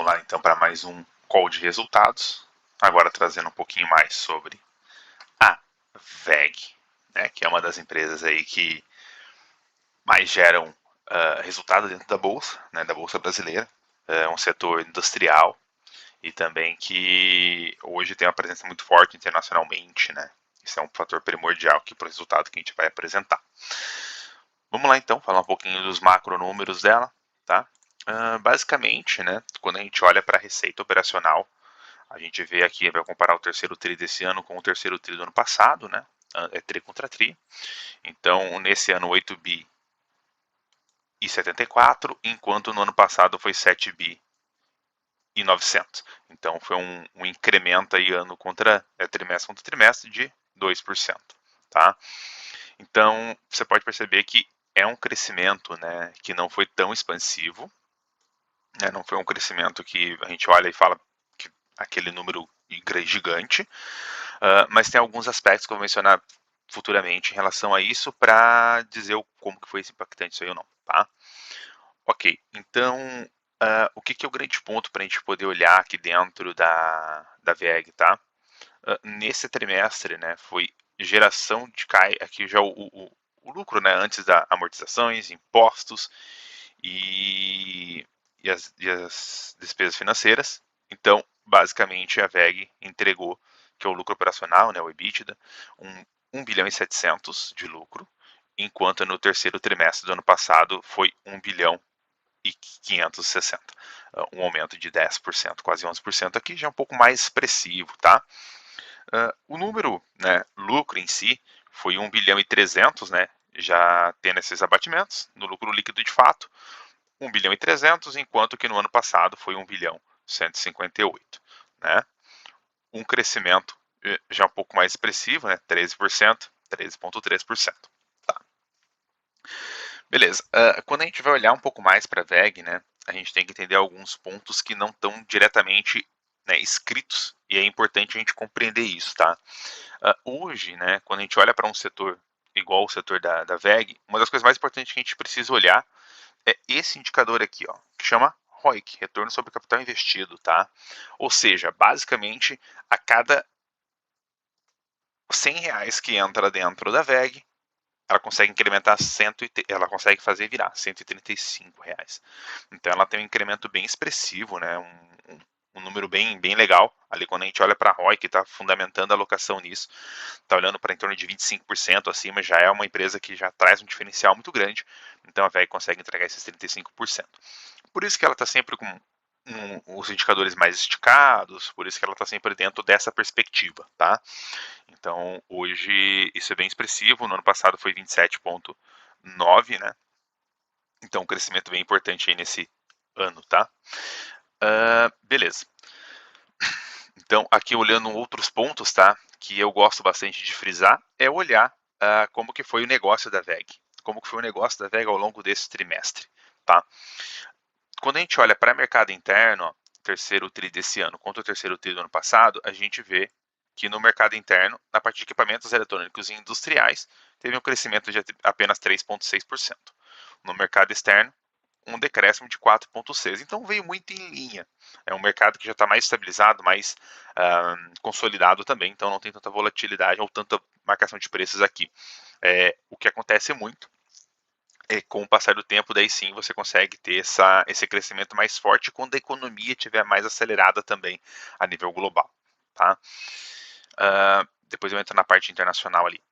lá então para mais um call de resultados, agora trazendo um pouquinho mais sobre a WEG, né, que é uma das empresas aí que mais geram resultado dentro da bolsa, né, da bolsa brasileira, é um setor industrial e também que hoje tem uma presença muito forte internacionalmente, né? Isso é um fator primordial aqui para o resultado que a gente vai apresentar. Vamos lá então, falar um pouquinho dos macronúmeros dela, tá? Basicamente, né, quando a gente olha para a receita operacional, a gente vê aqui, vai comparar o terceiro TRI desse ano com o terceiro TRI do ano passado, né? É TRI contra TRI. Então, nesse ano, 8 bi e 74, enquanto no ano passado foi 7 bi e 900. Então, foi um incremento aí ano contra trimestre contra trimestre de 2%, tá? Então, você pode perceber que é um crescimento, né, que não foi tão expansivo, né, não foi um crescimento que a gente olha e fala que aquele número gigante, mas tem alguns aspectos que eu vou mencionar futuramente em relação a isso para dizer como que foi esse impactante isso aí ou não, tá? Ok, então o que é o grande ponto para a gente poder olhar aqui dentro da VEG, tá? Nesse trimestre, né, foi geração de aqui já o lucro, né, antes das amortizações, impostos e as despesas financeiras. Então, basicamente, a VEG entregou, que é o lucro operacional, né, o EBITDA, 1 bilhão e 700 de lucro, enquanto no terceiro trimestre do ano passado foi 1 bilhão e 560, um aumento de 10%, quase 11% aqui, já é um pouco mais expressivo, tá? O número, né, lucro em si, foi 1 bilhão e 300, né, já tendo esses abatimentos, no lucro líquido de fato, 1 bilhão e 300, enquanto que no ano passado foi 1 bilhão 158, né? Um crescimento já um pouco mais expressivo, né? 13%, 13,3%. Tá. Beleza. Quando a gente vai olhar um pouco mais para a VEG, né, a gente tem que entender alguns pontos que não estão diretamente, né, escritos, e é importante a gente compreender isso, tá? Hoje, né, quando a gente olha para um setor igual o setor da VEG, uma das coisas mais importantes que a gente precisa olhar é esse indicador aqui, ó, que chama ROIC, retorno sobre capital investido, tá? Ou seja, basicamente, a cada R$ 100 que entra dentro da VEG, ela consegue incrementar ela consegue fazer virar R$ 135. Então ela tem um incremento bem expressivo, né? Um número bem legal. Ali quando a gente olha para a ROI, que está fundamentando a alocação nisso, está olhando para em torno de 25% acima, já é uma empresa que já traz um diferencial muito grande. Então a VEG consegue entregar esses 35%. Por isso que ela está sempre com os indicadores mais esticados, por isso que ela está sempre dentro dessa perspectiva, tá? Então, hoje isso é bem expressivo, no ano passado foi 27,9, né? Então, um crescimento bem importante aí nesse ano, tá? Beleza. Então, aqui olhando outros pontos, tá? Que eu gosto bastante de frisar, é olhar como que foi o negócio da VEG. Como que foi o negócio da VEG ao longo desse trimestre, tá? Quando a gente olha para o mercado interno, ó, terceiro TRI desse ano contra o terceiro TRI do ano passado, a gente vê que no mercado interno, na parte de equipamentos eletrônicos e industriais, teve um crescimento de apenas 3,6%. No mercado externo, um decréscimo de 4,6%. Então veio muito em linha. É um mercado que já está mais estabilizado, mais consolidado também, então não tem tanta volatilidade ou tanta marcação de preços aqui. O que acontece muito com o passar do tempo, daí sim você consegue ter esse crescimento mais forte quando a economia estiver mais acelerada também a nível global, tá? Depois eu entro na parte internacional ali.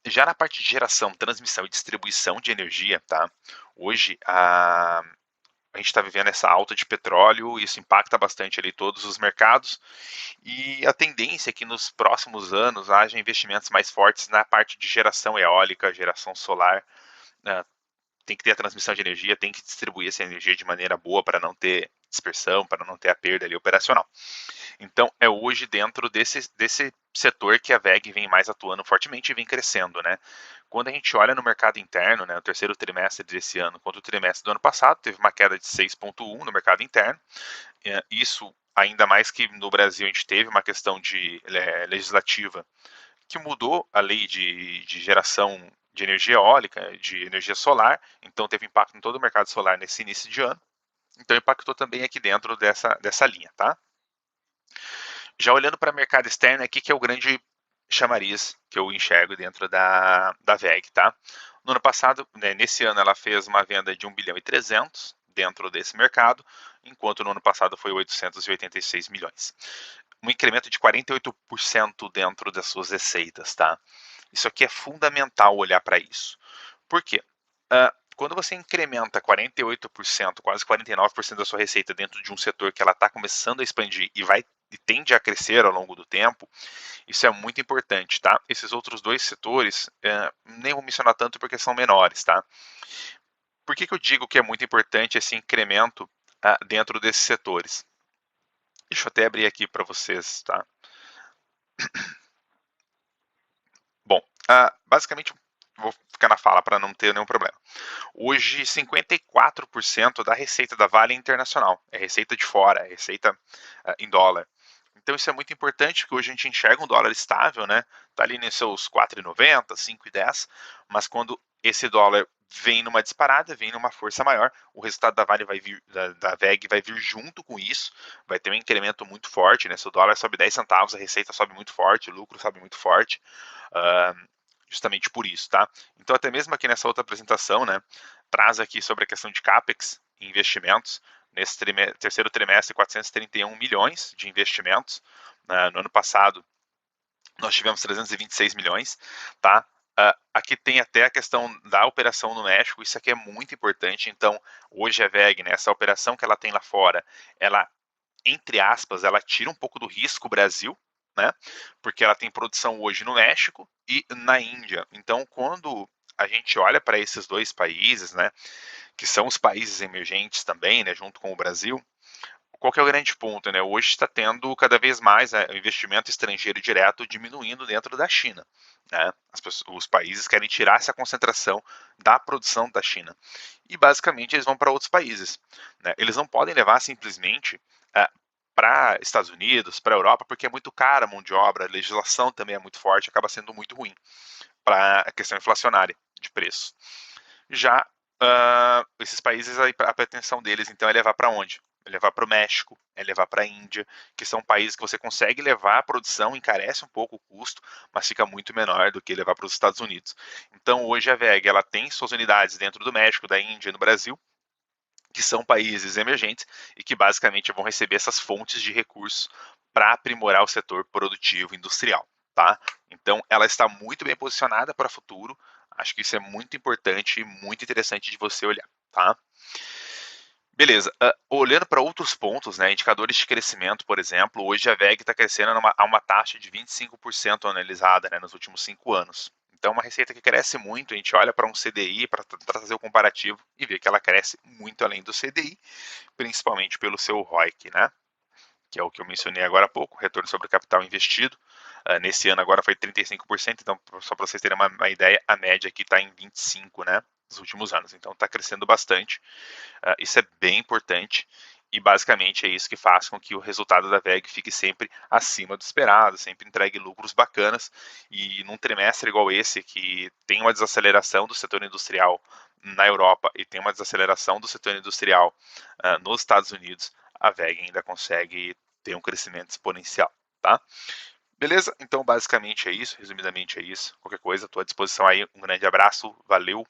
Já na parte de geração, transmissão e distribuição de energia, tá? Hoje a gente está vivendo essa alta de petróleo, isso impacta bastante ali todos os mercados, e a tendência é que nos próximos anos haja investimentos mais fortes na parte de geração eólica, geração solar, tem que ter a transmissão de energia, tem que distribuir essa energia de maneira boa para não ter dispersão, para não ter a perda ali operacional. Então, é hoje dentro desse setor que a VEG vem mais atuando fortemente e vem crescendo, né? Quando a gente olha no mercado interno, né, o terceiro trimestre desse ano contra o trimestre do ano passado, teve uma queda de 6,1 no mercado interno. Isso ainda mais que no Brasil a gente teve uma questão de legislativa que mudou a lei de geração de energia eólica, de energia solar, então teve impacto em todo o mercado solar nesse início de ano. Então impactou também aqui dentro dessa linha, tá? Já olhando para o mercado externo, aqui que é o grande chamariz que eu enxergo dentro da VEG, tá? No ano passado, né, nesse ano, ela fez uma venda de 1 bilhão e 300 dentro desse mercado, enquanto no ano passado foi 886 milhões. Um incremento de 48% dentro das suas receitas, tá? Isso aqui é fundamental olhar para isso. Por quê? Quando você incrementa 48%, quase 49% da sua receita dentro de um setor que ela está começando a expandir e tende a crescer ao longo do tempo, isso é muito importante, tá? Esses outros dois setores, nem vou mencionar tanto porque são menores, tá? Por que eu digo que é muito importante esse incremento dentro desses setores? Deixa eu até abrir aqui para vocês, tá? Bom, basicamente, vou ficar na fala para não ter nenhum problema. Hoje, 54% da receita da Vale é internacional, é receita de fora, é receita em dólar. Então isso é muito importante, porque hoje a gente enxerga um dólar estável, né? Tá ali nos seus 4,90, 5,10, mas quando esse dólar vem numa disparada, vem numa força maior, o resultado da Vale vai vir, da VEG vai vir junto com isso, vai ter um incremento muito forte, né? Se o dólar sobe 10 centavos, a receita sobe muito forte, o lucro sobe muito forte, justamente por isso, tá? Então até mesmo aqui nessa outra apresentação, né, traz aqui sobre a questão de CAPEX e investimentos, nesse terceiro trimestre, 431 milhões de investimentos. No ano passado, nós tivemos 326 milhões, tá? Aqui tem até a questão da operação no México, isso aqui é muito importante. Então, hoje a VEG, né, essa operação que ela tem lá fora, ela, entre aspas, ela tira um pouco do risco Brasil, né? Porque ela tem produção hoje no México e na Índia. Então, quando a gente olha para esses dois países, né, que são os países emergentes também, né, junto com o Brasil, qual que é o grande ponto, né? Hoje está tendo cada vez mais o investimento estrangeiro direto diminuindo dentro da China, né? Os países querem tirar essa concentração da produção da China e basicamente eles vão para outros países, né? Eles não podem levar simplesmente para Estados Unidos, para a Europa, porque é muito cara a mão de obra, a legislação também é muito forte, acaba sendo muito ruim para a questão inflacionária de preço. Já esses países, a pretensão deles, então, é levar para onde? É levar para o México, é levar para a Índia, que são países que você consegue levar a produção, encarece um pouco o custo, mas fica muito menor do que levar para os Estados Unidos. Então, hoje a VEG ela tem suas unidades dentro do México, da Índia e no Brasil, que são países emergentes e que basicamente vão receber essas fontes de recursos para aprimorar o setor produtivo industrial, tá? Então, ela está muito bem posicionada para o futuro. Acho que isso é muito importante e muito interessante de você olhar, tá? Beleza. Olhando para outros pontos, né, indicadores de crescimento, por exemplo, hoje a VEG está crescendo a uma taxa de 25% analisada, né, nos últimos 5 anos. Então, é uma receita que cresce muito. A gente olha para um CDI para trazer o comparativo e vê que ela cresce muito além do CDI, principalmente pelo seu ROIC, né? Que é o que eu mencionei agora há pouco, retorno sobre o capital investido. Nesse ano agora foi 35%, então só para vocês terem uma ideia, a média aqui está em 25%, né? Nos últimos anos, então está crescendo bastante. Isso é bem importante e basicamente é isso que faz com que o resultado da VEG fique sempre acima do esperado, sempre entregue lucros bacanas e num trimestre igual esse, que tem uma desaceleração do setor industrial na Europa e tem uma desaceleração do setor industrial nos Estados Unidos, a VEG ainda consegue ter um crescimento exponencial, tá? Beleza? Então basicamente é isso, resumidamente é isso. Qualquer coisa, estou à disposição aí. Um grande abraço, valeu!